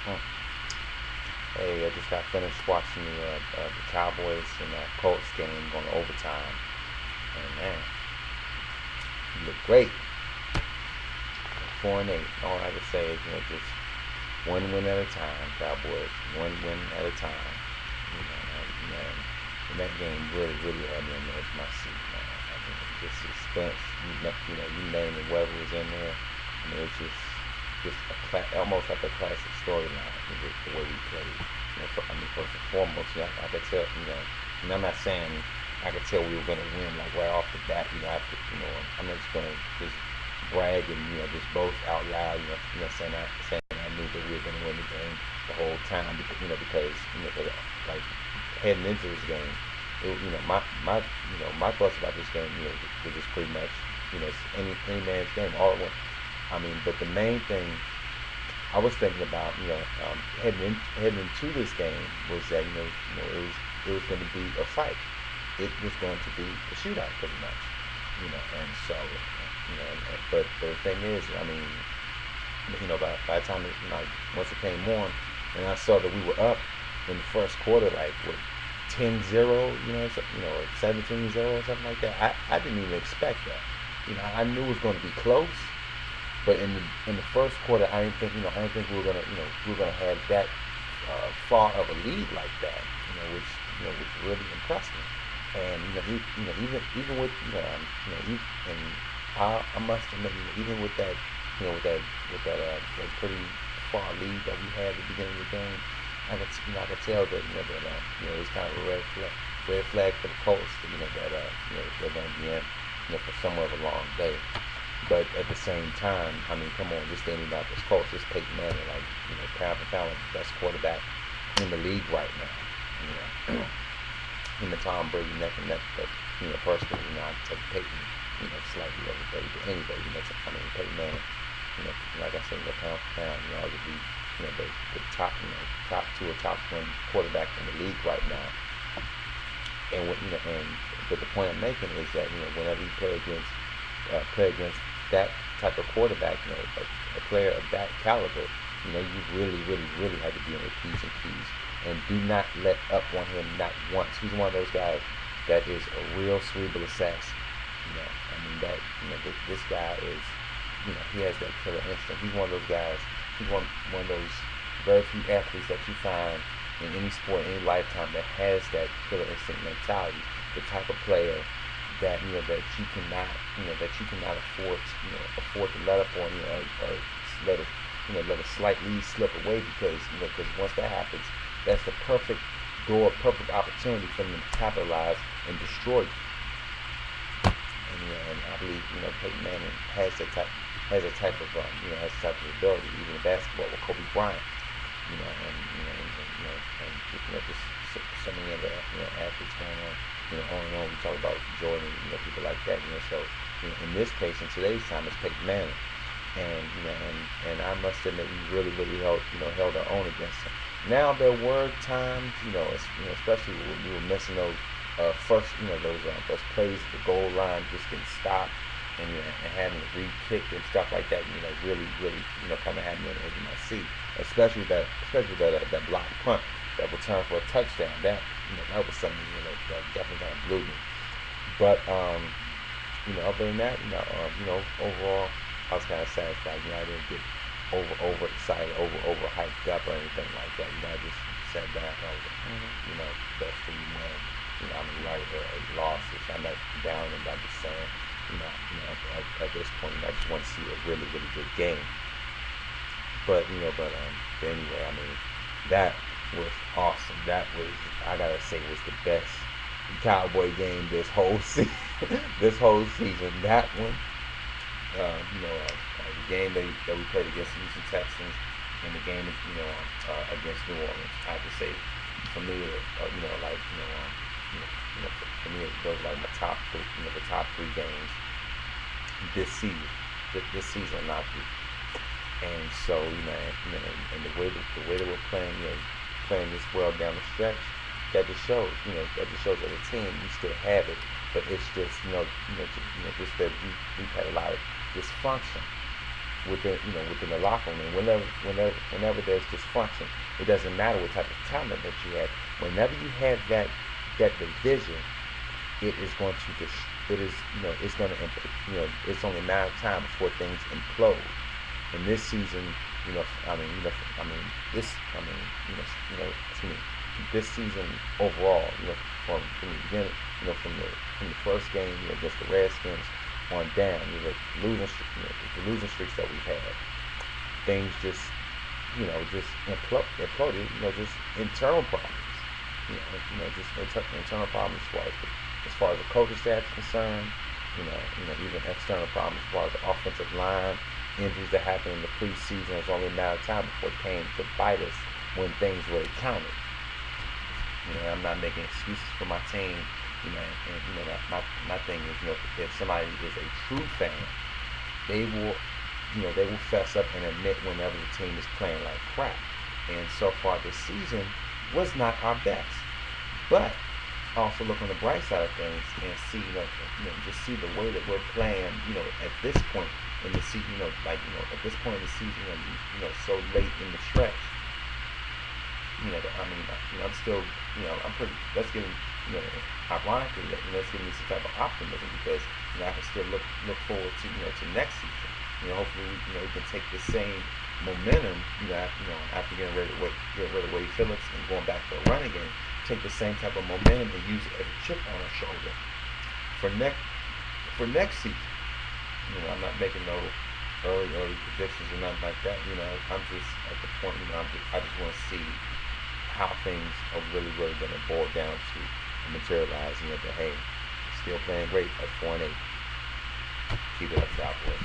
Hmm. Hey, I just got finished watching the Cowboys and Colts game going to overtime, and man, you look great. 4-8. All I can say is, just one win at a time, Cowboys. One win at a time. Man, and that game really, really had me on the edge of my seat, man. I mean, just suspense. You name it, whoever was in there. I mean, it's just almost like a classic storyline. The way we played. First and foremost, I could tell. And I'm not saying I could tell we were going to win like right off the bat. After I'm not just going to just brag and just boast out loud. Saying I knew that we were going to win the game the whole time because like heading into this game, my thoughts about this game was just pretty much it's any man's game all at once. I mean, but the main thing I was thinking about, heading into this game was that it was going to be a fight. It was going to be a shootout, pretty much. And so but the thing is, I mean, by the time once it came on, and I saw that we were up in the first quarter, like what 10-0, 17-0 or something like that. I didn't even expect that. I knew it was going to be close, but in the first quarter, I didn't think we were gonna have that far of a lead like that. Which really impressed me. And even with and I must admit, even with that, that pretty far lead that we had at the beginning of the game, I could tell that it was kind of a red flag for the Colts. They're going to be in for somewhat of a long day. But at the same time, I mean, come on, this Indianapolis Colts, this Peyton Manning, like, pound for pound, like the best quarterback in the league right now. Him and Tom Brady neck and neck, but, personally, I take Peyton, slightly over Brady, but anyway, I mean, Peyton Manning, like I said, pound for pound, arguably, the top, top two or top one quarterback in the league right now. And but the point I'm making is that whenever you play against that type of quarterback, a player of that caliber, you really, really, really have to be on your P's and Q's and do not let up on him not once. He's one of those guys that is a real cerebral assassin. I mean this guy is, he has that killer instinct. He's one of those guys. He's one of those very few athletes that you find in any sport, any lifetime that has that killer instinct mentality. The type of player that that you cannot afford to let up on or let a slight lead slip away because once that happens, that's the perfect door, perfect opportunity for them to capitalize and destroy you. And I believe Peyton Manning has a type of has a type of ability, even in basketball with Kobe Bryant, and just so many other athletes going on. On and on. We talk about Jordan, people like that. So in this case, in today's time, it's Peyton Manning, and I must admit, we really, really held our own against him. Now there were times, especially when we were missing those first, those plays at the goal line, just getting stopped and having to re-kick and stuff like that. Really, really, kind of had me on the edge of my seat, especially that block punt that returned for a touchdown. That was something that definitely kind of blew me. But other than that, overall, I was kind of satisfied. I didn't get over excited, over hyped up or anything like that. I just sat back and I was like, best thing you know. I'm right here at losses. I'm not down and I'm just saying, at this point, I just want to see a really, really good game. But anyway, I mean, that was awesome. That was, I gotta say, was the best Cowboy game this whole season. This whole season, that one, the game that we played against the Houston Texans, and the game, against New Orleans. I have to say, for me, for me, those are like my top three, the top three games this season. This season, not three. And so, and the way that we're playing, playing this well down the stretch, that just shows, that the team, we still have it, but it's just, just that we've had a lot of dysfunction, within the locker room. And whenever there's dysfunction, it doesn't matter what type of talent that you have. Whenever you have that division, it is going to it is it's going to it's only a matter of time before things implode. And this season, this excuse me, this season overall, from the beginning, from the first game, against the Redskins on down, the losing streaks that we've had, things just imploded, just internal problems, just internal problems as far as the coaching staff is concerned, even external problems as far as the offensive line, injuries that happened in the preseason. It was only a matter of time before it came to bite us when things really counted. I'm not making excuses for my team. My thing is, if somebody is a true fan, they will, they will fess up and admit whenever the team is playing like crap. And so far this season was not our best. But also look on the bright side of things and see, just see the way that we're playing, at this point in the season, at this point in the season, so late in the stretch. I'm still, I'm pretty. That's giving, ironically, that's giving me some type of optimism because I can still look forward to to next season. Hopefully, we can take the same momentum, after getting rid of Wade Phillips and going back to a running game, take the same type of momentum and use it as a chip on our shoulder for next season. I'm not making no early predictions or nothing like that. I'm just at the point. I just want to see how things are really going to boil down to materializing. That hey, still playing great at 4-8. Keep it up, Cowboys.